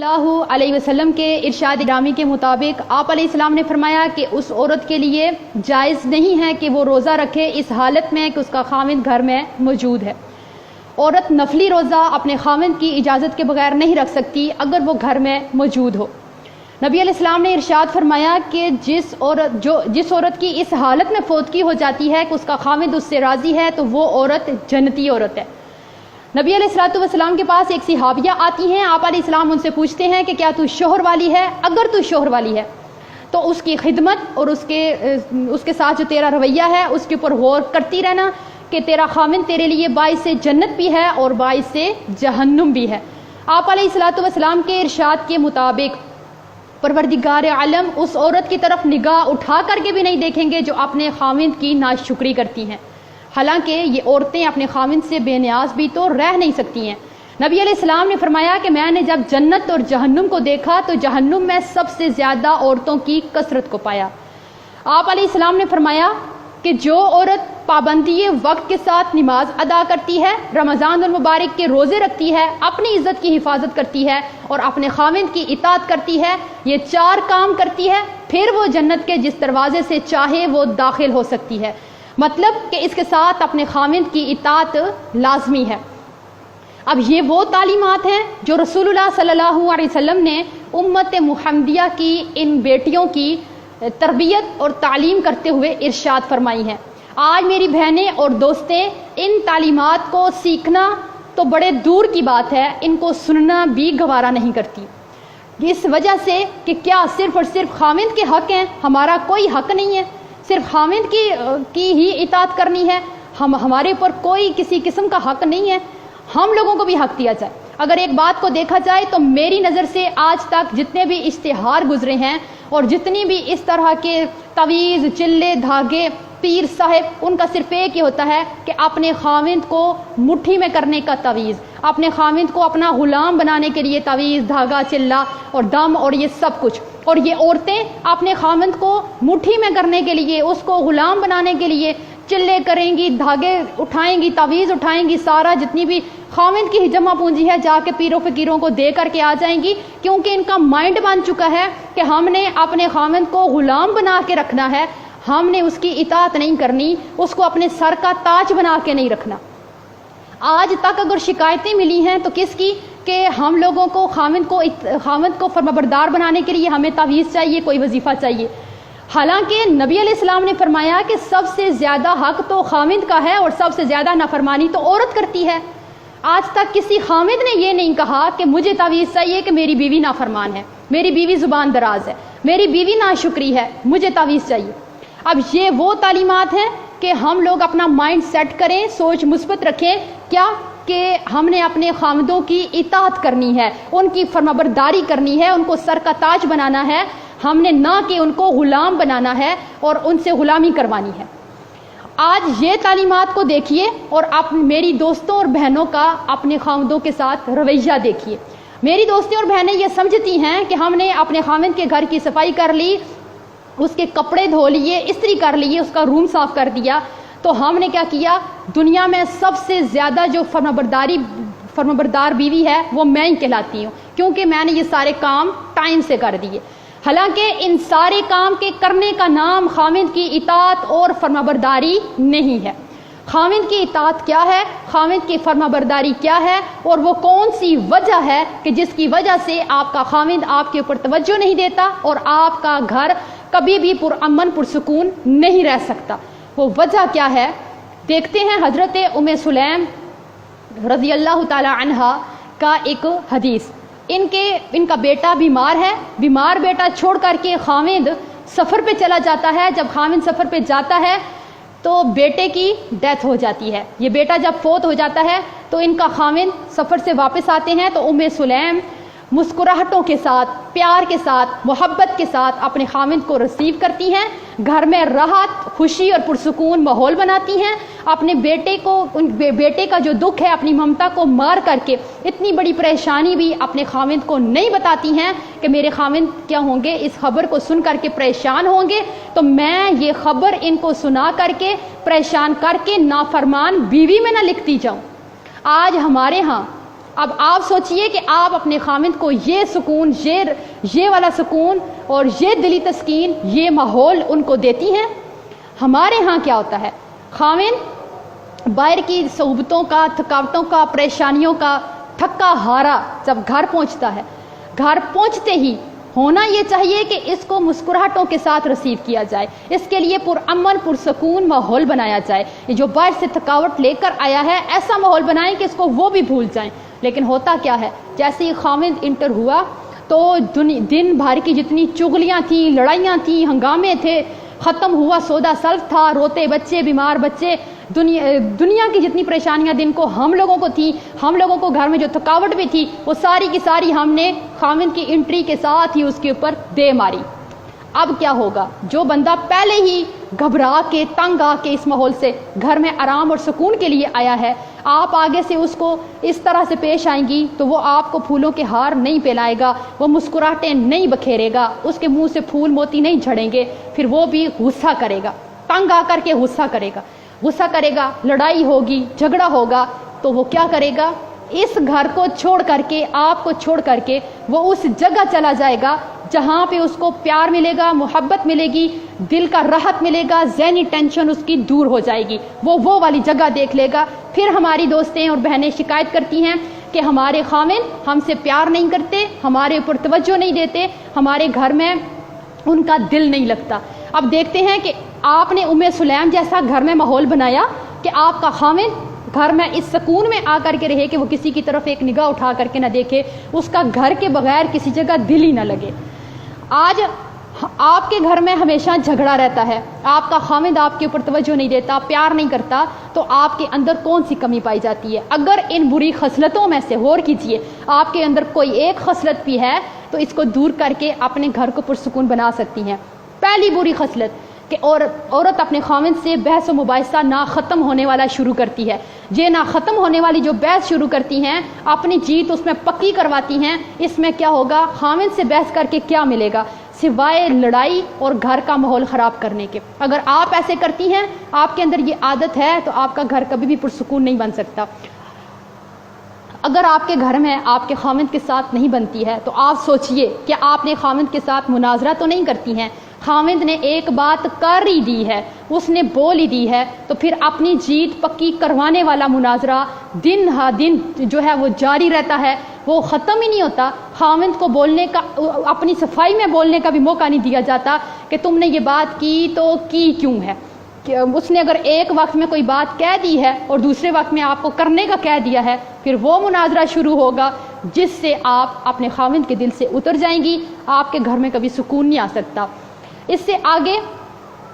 اللہ علیہ وسلم کے ارشاد گرامی کے مطابق آپ علیہ السلام نے فرمایا کہ اس عورت کے لیے جائز نہیں ہے کہ وہ روزہ رکھے اس حالت میں کہ اس کا خاوند گھر میں موجود ہے۔ عورت نفلی روزہ اپنے خاوند کی اجازت کے بغیر نہیں رکھ سکتی اگر وہ گھر میں موجود ہو۔ نبی علیہ السلام نے ارشاد فرمایا کہ جس عورت کی اس حالت میں فوتگی ہو جاتی ہے کہ اس کا خاوند اس سے راضی ہے تو وہ عورت جنتی عورت ہے۔ نبی علیہ السلام کے پاس ایک صحابیہ آتی ہیں، آپ علیہ السلام ان سے پوچھتے ہیں کہ کیا تو شوہر والی ہے؟ اگر تو شوہر والی ہے تو اس کی خدمت اور اس کے ساتھ جو تیرا رویہ ہے اس کے اوپر غور کرتی رہنا کہ تیرا خاوند تیرے لیے باعث جنت بھی ہے اور باعث جہنم بھی ہے۔ آپ علیہ السلام کے ارشاد کے مطابق پروردگار عالم اس عورت کی طرف نگاہ اٹھا کر کے بھی نہیں دیکھیں گے جو اپنے خاوند کی ناشکری کرتی ہیں، حالانکہ یہ عورتیں اپنے خاوند سے بے نیاز بھی تو رہ نہیں سکتی ہیں۔ نبی علیہ السلام نے فرمایا کہ میں نے جب جنت اور جہنم کو دیکھا تو جہنم میں سب سے زیادہ عورتوں کی کثرت کو پایا۔ آپ علیہ السلام نے فرمایا کہ جو عورت پابندی وقت کے ساتھ نماز ادا کرتی ہے، رمضان المبارک کے روزے رکھتی ہے، اپنی عزت کی حفاظت کرتی ہے اور اپنے خاوند کی اطاعت کرتی ہے، یہ 4 کام کرتی ہے، پھر وہ جنت کے جس دروازے سے چاہے وہ داخل ہو سکتی ہے۔ مطلب کہ اس کے ساتھ اپنے خاوند کی اطاعت لازمی ہے۔ اب یہ وہ تعلیمات ہیں جو رسول اللہ صلی اللہ علیہ وسلم نے امت محمدیہ کی ان بیٹیوں کی تربیت اور تعلیم کرتے ہوئے ارشاد فرمائی ہیں۔ آج میری بہنیں اور دوستیں ان تعلیمات کو سیکھنا تو بڑے دور کی بات ہے، ان کو سننا بھی گوارا نہیں کرتی، اس وجہ سے کہ کیا صرف اور صرف خاوند کے حق ہیں، ہمارا کوئی حق نہیں ہے، صرف خاوند کی ہی اطاعت کرنی ہے، ہمارے اوپر کوئی کسی قسم کا حق نہیں ہے، ہم لوگوں کو بھی حق دیا جائے۔ اگر ایک بات کو دیکھا جائے تو میری نظر سے آج تک جتنے بھی اشتہار گزرے ہیں اور جتنی بھی اس طرح کے تویز، چلے، دھاگے، پیر صاحب، ان کا صرف ایک ہی ہوتا ہے کہ اپنے خاوند کو مٹھی میں کرنے کا تویز، اپنے خاوند کو اپنا غلام بنانے کے لیے تویز، دھاگا، چلا اور دم اور یہ سب کچھ۔ اور یہ عورتیں اپنے خاوند کو مٹھی میں کرنے کے لیے، اس کو غلام بنانے کے لیے چلے کریں گی، دھاگے اٹھائیں گی، تویز اٹھائیں گی، سارا جتنی بھی خاوند کی جمع پونجی ہے جا کے پیروں فقیروں کو دے کر کے آ جائیں گی، کیونکہ ان کا مائنڈ بن چکا ہے کہ ہم نے اپنے خاوند کو غلام بنا کے رکھنا ہے، ہم نے اس کی اطاعت نہیں کرنی، اس کو اپنے سر کا تاج بنا کے نہیں رکھنا۔ آج تک اگر شکایتیں ملی ہیں تو کس کی؟ کہ ہم لوگوں کو خاوند کو فرمانبردار بنانے کے لیے ہمیں تعویذ چاہیے، کوئی وظیفہ چاہیے، حالانکہ نبی علیہ السلام نے فرمایا کہ سب سے زیادہ حق تو خاوند کا ہے اور سب سے زیادہ نافرمانی تو عورت کرتی ہے۔ آج تک کسی خاوند نے یہ نہیں کہا کہ مجھے تعویذ چاہیے کہ میری بیوی نافرمان ہے، میری بیوی زبان دراز ہے، میری بیوی ناشکری ہے، مجھے تعویذ چاہیے۔ اب یہ وہ تعلیمات ہیں کہ ہم لوگ اپنا مائنڈ سیٹ کریں، سوچ مثبت رکھیں، کیا کہ ہم نے اپنے خاوندوں کی اطاعت کرنی ہے، ان کی فرمانبرداری کرنی ہے، ان کو سر کا تاج بنانا ہے، ہم نے نہ کہ ان کو غلام بنانا ہے اور ان سے غلامی کروانی ہے۔ آج یہ تعلیمات کو دیکھیے اور میری دوستوں اور بہنوں کا اپنے خاوندوں کے ساتھ رویہ دیکھیے۔ میری دوستیں اور بہنیں یہ سمجھتی ہیں کہ ہم نے اپنے خاوند کے گھر کی صفائی کر لی، اس کے کپڑے دھو لیے، استری کر لیے، اس کا روم صاف کر دیا، تو ہم نے کیا کیا؟ دنیا میں سب سے زیادہ جو فرمانبردار بیوی ہے وہ میں ہی کہلاتی ہوں، کیونکہ میں نے یہ سارے کام ٹائم سے کر دیے۔ حالانکہ ان سارے کام کے کرنے کا نام خاوند کی اطاعت اور فرمانبرداری نہیں ہے۔ خاوند کی اطاعت کیا ہے، خاوند کی فرمانبرداری کیا ہے، اور وہ کون سی وجہ ہے کہ جس کی وجہ سے آپ کا خاوند آپ کے اوپر توجہ نہیں دیتا اور آپ کا گھر کبھی بھی پرامن پرسکون نہیں رہ سکتا؟ وہ وجہ کیا ہے؟ دیکھتے ہیں حضرت ام سلیم رضی اللہ تعالی عنہا کا ایک حدیث۔ ان کا بیٹا بیمار ہے، بیمار بیٹا چھوڑ کر کے خاوند سفر پہ چلا جاتا ہے۔ جب خاوند سفر پہ جاتا ہے تو بیٹے کی ڈیتھ ہو جاتی ہے۔ یہ بیٹا جب فوت ہو جاتا ہے تو ان کا خاوند سفر سے واپس آتے ہیں تو ام سلیم مسکراہٹوں کے ساتھ، پیار کے ساتھ، محبت کے ساتھ اپنے خاوند کو ریسیو کرتی ہیں، گھر میں راحت، خوشی اور پرسکون ماحول بناتی ہیں، اپنے بیٹے کا جو دکھ ہے، اپنی ممتا کو مار کر کے اتنی بڑی پریشانی بھی اپنے خاوند کو نہیں بتاتی ہیں کہ میرے خاوند کیا ہوں گے، اس خبر کو سن کر کے پریشان ہوں گے، تو میں یہ خبر ان کو سنا کر کے پریشان کر کے نافرمان بیوی میں نہ لکھتی جاؤں۔ آج ہمارے ہاں اب آپ سوچئے کہ آپ اپنے خامند کو یہ سکون، یہ والا سکون اور یہ دلی تسکین، یہ ماحول ان کو دیتی ہیں۔ ہمارے ہاں کیا ہوتا ہے، خامند باہر کی صعوبتوں کا، تھکاوٹوں کا، پریشانیوں کا تھکا ہارا جب گھر پہنچتا ہے، گھر پہنچتے ہی ہونا یہ چاہیے کہ اس کو مسکراہٹوں کے ساتھ ریسیو کیا جائے، اس کے لیے پرامن پرسکون ماحول بنایا جائے۔ یہ جو باہر سے تھکاوٹ لے کر آیا ہے، ایسا ماحول بنائیں کہ اس کو وہ بھی بھول جائیں۔ لیکن ہوتا کیا ہے، جیسے ہی خامند انٹر ہوا تو دن بھر کی جتنی چغلیاں تھیں، لڑائیاں تھیں، ہنگامے تھے، ختم ہوا، سودا سلف تھا، روتے بچے، بیمار بچے، دنیا کی جتنی پریشانیاں دن کو ہم لوگوں کو تھی، ہم لوگوں کو گھر میں جو تھکاوٹ بھی تھی، وہ ساری کی ساری ہم نے خامند کی انٹری کے ساتھ ہی اس کے اوپر دے ماری۔ اب کیا ہوگا، جو بندہ پہلے ہی گھبرا کے تنگ آ کے اس ماحول سے گھر میں آرام اور سکون کے لیے آیا ہے، آپ آگے سے اس کو اس طرح سے پیش آئیں گی تو وہ آپ کو پھولوں کے ہار نہیں پہنائے گا، وہ مسکراہٹیں نہیں بکھیرے گا، اس کے منہ سے پھول موتی نہیں جھڑیں گے، پھر وہ بھی غصہ کرے گا، تنگ آ کر کے غصہ کرے گا، لڑائی ہوگی، جھگڑا ہوگا، تو وہ کیا کرے گا، اس گھر کو چھوڑ کر کے، آپ کو چھوڑ کر کے وہ اس جگہ چلا جائے گا جہاں پہ اس کو پیار ملے گا، محبت ملے گی، دل کا راحت ملے گا، ذہنی ٹینشن اس کی دور ہو جائے گی، وہ والی جگہ دیکھ لے گا۔ پھر ہماری دوستیں اور بہنیں شکایت کرتی ہیں کہ ہمارے خامند ہم سے پیار نہیں کرتے، ہمارے اوپر توجہ نہیں دیتے، ہمارے گھر میں ان کا دل نہیں لگتا۔ اب دیکھتے ہیں کہ آپ نے ام سلیم جیسا گھر میں ماحول بنایا کہ آپ کا خامند گھر میں اس سکون میں آ کر کے رہے کہ وہ کسی کی طرف ایک نگاہ اٹھا کر کے نہ دیکھے، اس کا گھر کے بغیر کسی جگہ دل ہی نہ لگے۔ آج آپ کے گھر میں ہمیشہ جھگڑا رہتا ہے، آپ کا خامند آپ کے اوپر توجہ نہیں دیتا، پیار نہیں کرتا، تو آپ کے اندر کون سی کمی پائی جاتی ہے؟ اگر ان بری خصلتوں میں سے غور کیجئے، آپ کے اندر کوئی ایک خصلت بھی ہے تو اس کو دور کر کے اپنے گھر کو پرسکون بنا سکتی ہیں۔ پہلی بری خصلت کہ عورت اپنے خامند سے بحث و مباحثہ نہ ختم ہونے والا شروع کرتی ہے۔ یہ نہ ختم ہونے والی جو بحث شروع کرتی ہیں، اپنی جیت اس میں پکی کرواتی ہیں۔ اس میں کیا ہوگا، خامند سے بحث کر کے کیا ملے گا سوائے لڑائی اور گھر کا ماحول خراب کرنے کے۔ اگر آپ ایسے کرتی ہیں، آپ کے اندر یہ عادت ہے، تو آپ کا گھر کبھی بھی پرسکون نہیں بن سکتا۔ اگر آپ کے گھر میں آپ کے خامند کے ساتھ نہیں بنتی ہے تو آپ سوچئے کہ آپ نے خامند کے ساتھ مناظرہ تو نہیں کرتی ہیں۔ خامند نے ایک بات کر ہی دی ہے، اس نے بول ہی دی ہے، تو پھر اپنی جیت پکی کروانے والا مناظرہ دن ہا دن جو ہے وہ جاری رہتا ہے، وہ ختم ہی نہیں ہوتا۔ خامند کو بولنے کا، اپنی صفائی میں بولنے کا بھی موقع نہیں دیا جاتا کہ تم نے یہ بات کی تو کی کیوں ہے۔ کہ اس نے اگر ایک وقت میں کوئی بات کہہ دی ہے اور دوسرے وقت میں آپ کو کرنے کا کہہ دیا ہے، پھر وہ مناظرہ شروع ہوگا جس سے آپ اپنے خامند کے دل سے اتر جائیں گی، آپ کے گھر میں کبھی سکون نہیں آ سکتا۔ اس سے آگے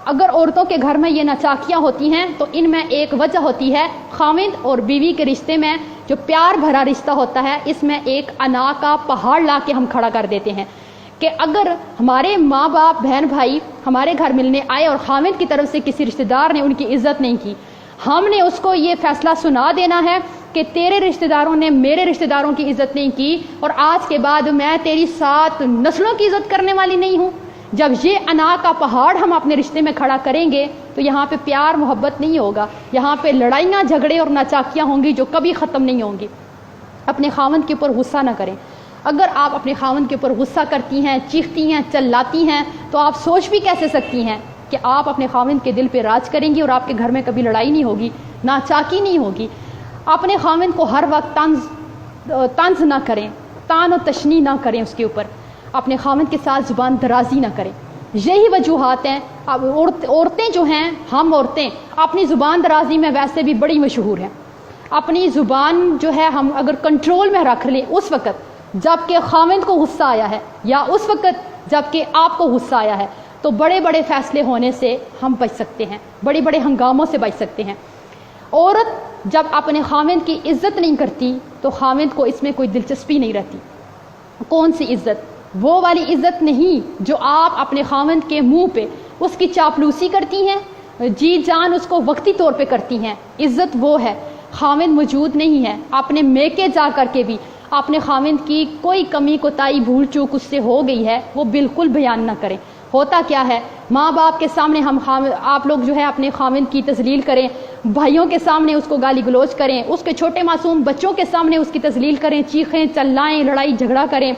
اگر عورتوں کے گھر میں یہ ناچاکیاں ہوتی ہیں تو ان میں ایک وجہ ہوتی ہے، خامند اور بیوی کے رشتے میں جو پیار بھرا رشتہ ہوتا ہے، اس میں ایک انا کا پہاڑ لا کے ہم کھڑا کر دیتے ہیں کہ اگر ہمارے ماں باپ بہن بھائی ہمارے گھر ملنے آئے اور خامند کی طرف سے کسی رشتہ دار نے ان کی عزت نہیں کی، ہم نے اس کو یہ فیصلہ سنا دینا ہے کہ تیرے رشتہ داروں نے میرے رشتہ داروں کی عزت نہیں کی، اور آج کے بعد میں تیری 7 نسلوں کی عزت کرنے والی نہیں ہوں۔ جب یہ انا کا پہاڑ ہم اپنے رشتے میں کھڑا کریں گے تو یہاں پہ پیار محبت نہیں ہوگا، یہاں پہ لڑائیاں جھگڑے اور ناچاکیاں ہوں گی جو کبھی ختم نہیں ہوں گی۔ اپنے خامند کے اوپر غصہ نہ کریں۔ اگر آپ اپنے خامند کے اوپر غصہ کرتی ہیں، چیختی ہیں، چلاتی ہیں، تو آپ سوچ بھی کیسے سکتی ہیں کہ آپ اپنے خامند کے دل پہ راج کریں گی اور آپ کے گھر میں کبھی لڑائی نہیں ہوگی، ناچاکی نہیں ہوگی۔ اپنے خامند کو ہر وقت طنز نہ کریں، تان و تشنی نہ کریں اس کے اوپر، اپنے خامند کے ساتھ زبان درازی نہ کریں۔ یہی وجوہات ہیں۔ اب عورتیں جو ہیں، ہم عورتیں اپنی زبان درازی میں ویسے بھی بڑی مشہور ہیں۔ اپنی زبان جو ہے ہم اگر کنٹرول میں رکھ لیں اس وقت جب کہ خامند کو غصہ آیا ہے یا اس وقت جب کہ آپ کو غصہ آیا ہے، تو بڑے بڑے فیصلے ہونے سے ہم بچ سکتے ہیں، بڑے بڑے ہنگاموں سے بچ سکتے ہیں۔ عورت جب اپنے خامند کی عزت نہیں کرتی تو خامند کو اس میں کوئی دلچسپی نہیں رہتی۔ کون سی عزت؟ وہ والی عزت نہیں جو آپ اپنے خامند کے منہ پہ اس کی چاپلوسی کرتی ہیں، جی جان اس کو وقتی طور پہ کرتی ہیں۔ عزت وہ ہے، خامند موجود نہیں ہے، اپنے میکے جا کر کے بھی اپنے خامند کی کوئی کمی کوتاہی بھول چوک اس سے ہو گئی ہے وہ بالکل بیان نہ کریں، ہوتا کیا ہے، ماں باپ کے سامنے آپ لوگ جو ہے اپنے خاوند کی تذلیل کریں، بھائیوں کے سامنے اس کو گالی گلوچ کریں، اس کے چھوٹے معصوم بچوں کے سامنے اس کی تذلیل کریں، چیخیں چلائیں، لڑائی جھگڑا کریں،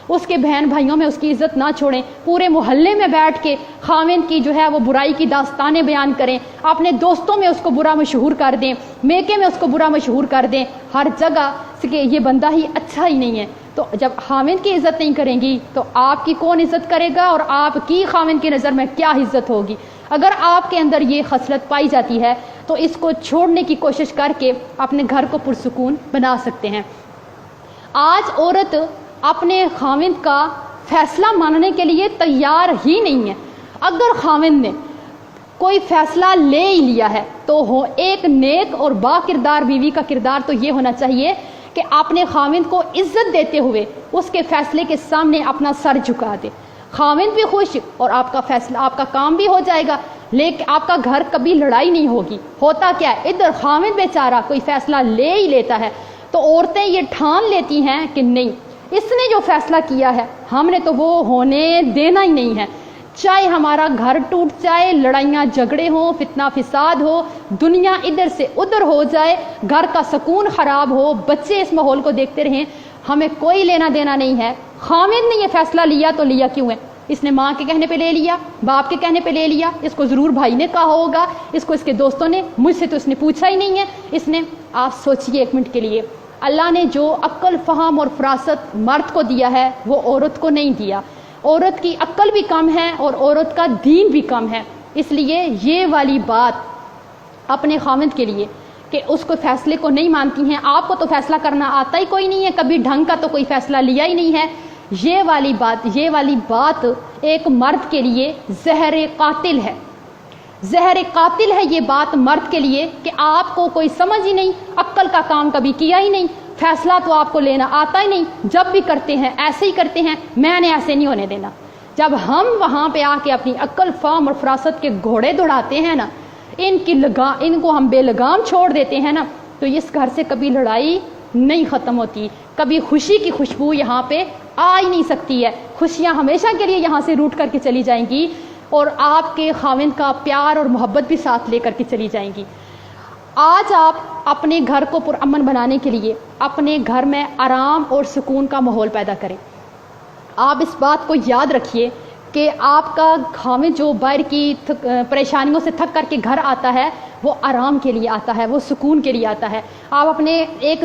اس کے بہن بھائیوں میں اس کی عزت نہ چھوڑیں، پورے محلے میں بیٹھ کے خاوند کی جو ہے وہ برائی کی داستانیں بیان کریں، اپنے دوستوں میں اس کو برا مشہور کر دیں، میکے میں اس کو برا مشہور کر دیں، ہر جگہ کہ یہ بندہ ہی اچھا ہی نہیں ہے۔ تو جب خاوند کی عزت نہیں کریں گی تو آپ کی کون عزت کرے گا، اور آپ کی خاوند کی نظر میں کیا عزت ہوگی؟ اگر آپ کے اندر یہ خصلت پائی جاتی ہے تو اس کو چھوڑنے کی کوشش کر کے اپنے گھر کو پرسکون بنا سکتے ہیں۔ آج عورت اپنے خاوند کا فیصلہ ماننے کے لیے تیار ہی نہیں ہے۔ اگر خاوند نے کوئی فیصلہ لے ہی لیا ہے تو ایک نیک اور با کردار بیوی کا کردار تو یہ ہونا چاہیے کہ اپنے خاوند کو عزت دیتے ہوئے اس کے فیصلے کے سامنے اپنا سر جھکا دے، خاوند بھی خوش اور آپ کا فیصلہ، آپ کا کام بھی ہو جائے گا، لیکن آپ کا گھر کبھی لڑائی نہیں ہوگی۔ ہوتا کیا ہے، ادھر خاوند بیچارہ کوئی فیصلہ لے ہی لیتا ہے تو عورتیں یہ ٹھان لیتی ہیں کہ نہیں، اس نے جو فیصلہ کیا ہے ہم نے تو وہ ہونے دینا ہی نہیں ہے، چاہے ہمارا گھر ٹوٹ جائے، لڑائیاں جھگڑے ہوں، فتنہ فساد ہو، دنیا ادھر سے ادھر ہو جائے، گھر کا سکون خراب ہو، بچے اس ماحول کو دیکھتے رہیں، ہمیں کوئی لینا دینا نہیں ہے۔ خاوند نے یہ فیصلہ لیا تو لیا کیوں ہے؟ اس نے ماں کے کہنے پہ لے لیا، باپ کے کہنے پہ لے لیا، اس کو ضرور بھائی نے کہا ہوگا، اس کو اس کے دوستوں نے، مجھ سے تو اس نے پوچھا ہی نہیں ہے، اس نے۔ آپ سوچئے ایک منٹ کے لیے، اللہ نے جو عقل، فہم اور فراست مرد کو دیا ہے وہ عورت کو نہیں دیا۔ عورت کی عقل بھی کم ہے اور عورت کا دین بھی کم ہے، اس لیے یہ والی بات اپنے خاوند کے لیے کہ اس کو فیصلے کو نہیں مانتی ہیں، آپ کو تو فیصلہ کرنا آتا ہی کوئی نہیں ہے، کبھی ڈھنگ کا تو کوئی فیصلہ لیا ہی نہیں ہے، یہ والی بات ایک مرد کے لیے زہر قاتل ہے۔ زہر قاتل ہے یہ بات مرد کے لیے کہ آپ کو کوئی سمجھ ہی نہیں، عقل کا کام کبھی کیا ہی نہیں، فیصلہ تو آپ کو لینا آتا ہی نہیں، جب بھی کرتے ہیں ایسے ہی کرتے ہیں، میں نے ایسے نہیں ہونے دینا۔ جب ہم وہاں پہ آ کے اپنی عقل، فہم اور فراست کے گھوڑے دوڑاتے ہیں نا، ان کو ہم بے لگام چھوڑ دیتے ہیں نا، تو اس گھر سے کبھی لڑائی نہیں ختم ہوتی، کبھی خوشی کی خوشبو یہاں پہ آ ہی نہیں سکتی ہے، خوشیاں ہمیشہ کے لیے یہاں سے روٹ کر کے چلی جائیں گی، اور آپ کے خاوند کا پیار اور محبت بھی ساتھ لے کر کے چلی جائیں گی۔ آج آپ اپنے گھر کو پرامن بنانے کے لیے اپنے گھر میں آرام اور سکون کا ماحول پیدا کریں۔ آپ اس بات کو یاد رکھیے کہ آپ کا خاوند جو باہر کی پریشانیوں سے تھک کر کے گھر آتا ہے وہ آرام کے لیے آتا ہے، وہ سکون کے لیے آتا ہے۔ آپ اپنے ایک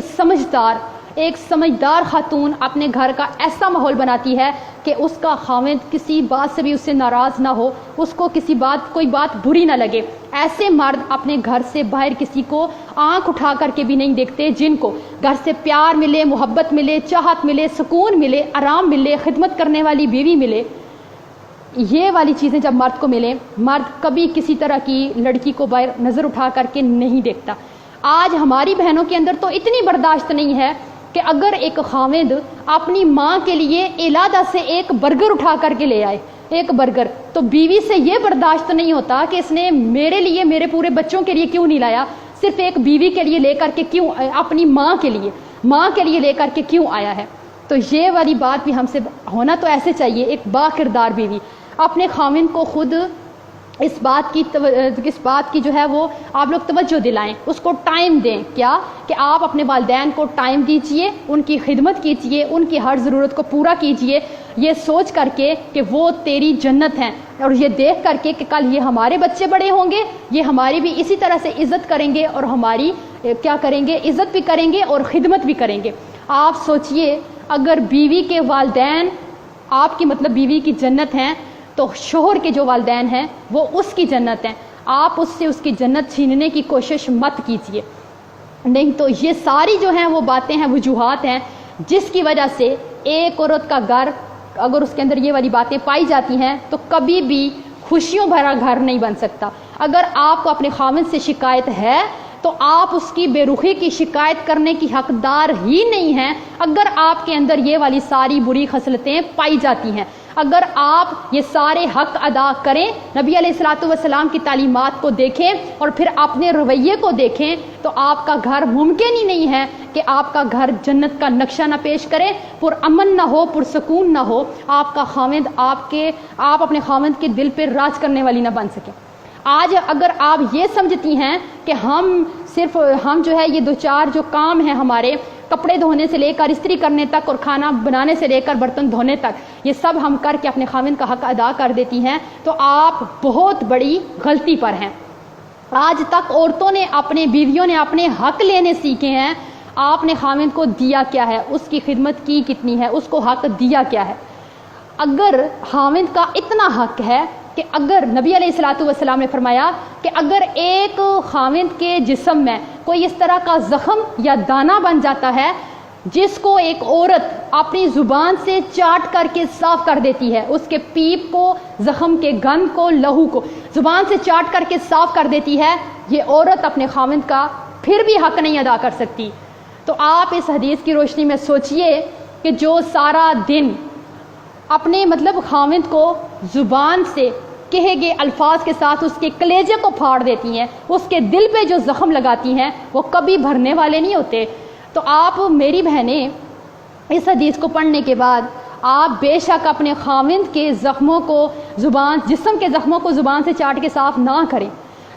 سمجھدار خاتون اپنے گھر کا ایسا ماحول بناتی ہے کہ اس کا خاوند کسی بات سے بھی اس سے ناراض نہ ہو، اس کو کوئی بات بری نہ لگے۔ ایسے مرد اپنے گھر سے باہر کسی کو آنکھ اٹھا کر کے بھی نہیں دیکھتے، جن کو گھر سے پیار ملے، محبت ملے، چاہت ملے، سکون ملے، آرام ملے، خدمت کرنے والی بیوی ملے۔ یہ والی چیزیں جب مرد کو ملیں، مرد کبھی کسی طرح کی لڑکی کو باہر نظر اٹھا کر کے نہیں دیکھتا۔ آج ہماری بہنوں کے اندر تو اتنی برداشت نہیں ہے کہ اگر ایک خاوند اپنی ماں کے لیے علادہ سے ایک برگر اٹھا کر کے لے آئے، ایک برگر، تو بیوی سے یہ برداشت نہیں ہوتا کہ اس نے میرے لیے، میرے پورے بچوں کے لیے کیوں نہیں لایا، صرف ایک بیوی کے لیے لے کر کے کیوں، اپنی ماں کے لیے لے کر کے کیوں آیا ہے۔ تو یہ والی بات بھی ہم سے ہونا تو ایسے چاہیے، ایک با کردار بیوی اپنے خاوند کو خود اس بات کی جو ہے وہ آپ لوگ توجہ دلائیں، اس کو ٹائم دیں، کیا کہ آپ اپنے والدین کو ٹائم دیجئے، ان کی خدمت کیجئے، ان کی ہر ضرورت کو پورا کیجئے، یہ سوچ کر کے کہ وہ تیری جنت ہیں، اور یہ دیکھ کر کے کہ کل یہ ہمارے بچے بڑے ہوں گے، یہ ہماری بھی اسی طرح سے عزت کریں گے، اور ہماری کیا کریں گے، عزت بھی کریں گے اور خدمت بھی کریں گے۔ آپ سوچئے اگر بیوی کے والدین آپ کی بیوی کی جنت ہیں تو شوہر کے جو والدین ہیں وہ اس کی جنت ہیں، آپ اس سے اس کی جنت چھیننے کی کوشش مت کیجیے، نہیں تو یہ ساری جو ہیں وہ باتیں ہیں، وجوہات ہیں جس کی وجہ سے ایک عورت کا گھر اگر اس کے اندر یہ والی باتیں پائی جاتی ہیں تو کبھی بھی خوشیوں بھرا گھر نہیں بن سکتا۔ اگر آپ کو اپنے خاوند سے شکایت ہے تو آپ اس کی بے رخی کی شکایت کرنے کی حقدار ہی نہیں ہیں اگر آپ کے اندر یہ والی ساری بری خصلتیں پائی جاتی ہیں۔ اگر آپ یہ سارے حق ادا کریں، نبی علیہ الصلوۃ والسلام کی تعلیمات کو دیکھیں اور پھر اپنے رویے کو دیکھیں، تو آپ کا گھر ممکن ہی نہیں ہے کہ آپ کا گھر جنت کا نقشہ نہ پیش کرے، پرامن نہ ہو، پرسکون نہ ہو، آپ کا خاوند آپ اپنے خاوند کے دل پہ راج کرنے والی نہ بن سکے۔ آج اگر آپ یہ سمجھتی ہیں کہ ہم جو ہے یہ دو چار جو کام ہیں ہمارے، کپڑے دھونے سے لے کر استری کرنے تک اور کھانا بنانے سے لے کر برتن دھونے تک، یہ سب ہم کر کے اپنے خاوند کا حق ادا کر دیتی ہیں، تو آپ بہت بڑی غلطی پر ہیں۔ آج تک عورتوں نے اپنے بیویوں نے اپنے حق لینے سیکھے ہیں، آپ نے خاوند کو دیا کیا ہے، اس کی خدمت کی کتنی ہے، اس کو حق دیا کیا ہے۔ اگر خاوند کا اتنا حق ہے کہ اگر نبی علیہ الصلوۃ والسلام نے فرمایا کہ اگر ایک خاوند کے جسم میں کوئی اس طرح کا زخم یا دانہ بن جاتا ہے جس کو ایک عورت اپنی زبان سے چاٹ کر کے صاف کر دیتی ہے، اس کے پیپ کو، زخم کے گند کو، لہو کو زبان سے چاٹ کر کے صاف کر دیتی ہے، یہ عورت اپنے خاوند کا پھر بھی حق نہیں ادا کر سکتی۔ تو آپ اس حدیث کی روشنی میں سوچئے کہ جو سارا دن اپنے خاوند کو زبان سے کہے گئے الفاظ کے ساتھ اس کے کلیجے کو پھاڑ دیتی ہیں، اس کے دل پہ جو زخم لگاتی ہیں وہ کبھی بھرنے والے نہیں ہوتے۔ تو آپ میری بہنیں اس حدیث کو پڑھنے کے بعد آپ بے شک اپنے خاوند کے زخموں کو جسم کے زخموں کو زبان سے چاٹ کے صاف نہ کریں،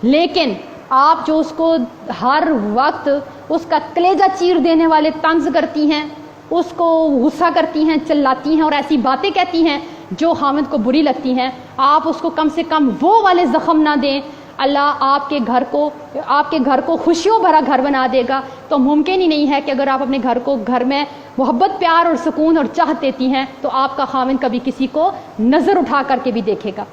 لیکن آپ جو اس کو ہر وقت اس کا کلیجہ چیر دینے والے طنز کرتی ہیں، اس کو غصہ کرتی ہیں، چلاتی ہیں اور ایسی باتیں کہتی ہیں جو خاوند کو بری لگتی ہیں، آپ اس کو کم سے کم وہ والے زخم نہ دیں۔ اللہ آپ کے گھر کو خوشیوں بھرا گھر بنا دے گا۔ تو ممکن ہی نہیں ہے کہ اگر آپ اپنے گھر میں محبت، پیار اور سکون اور چاہت دیتی ہیں تو آپ کا خاوند کبھی کسی کو نظر اٹھا کر کے بھی دیکھے گا۔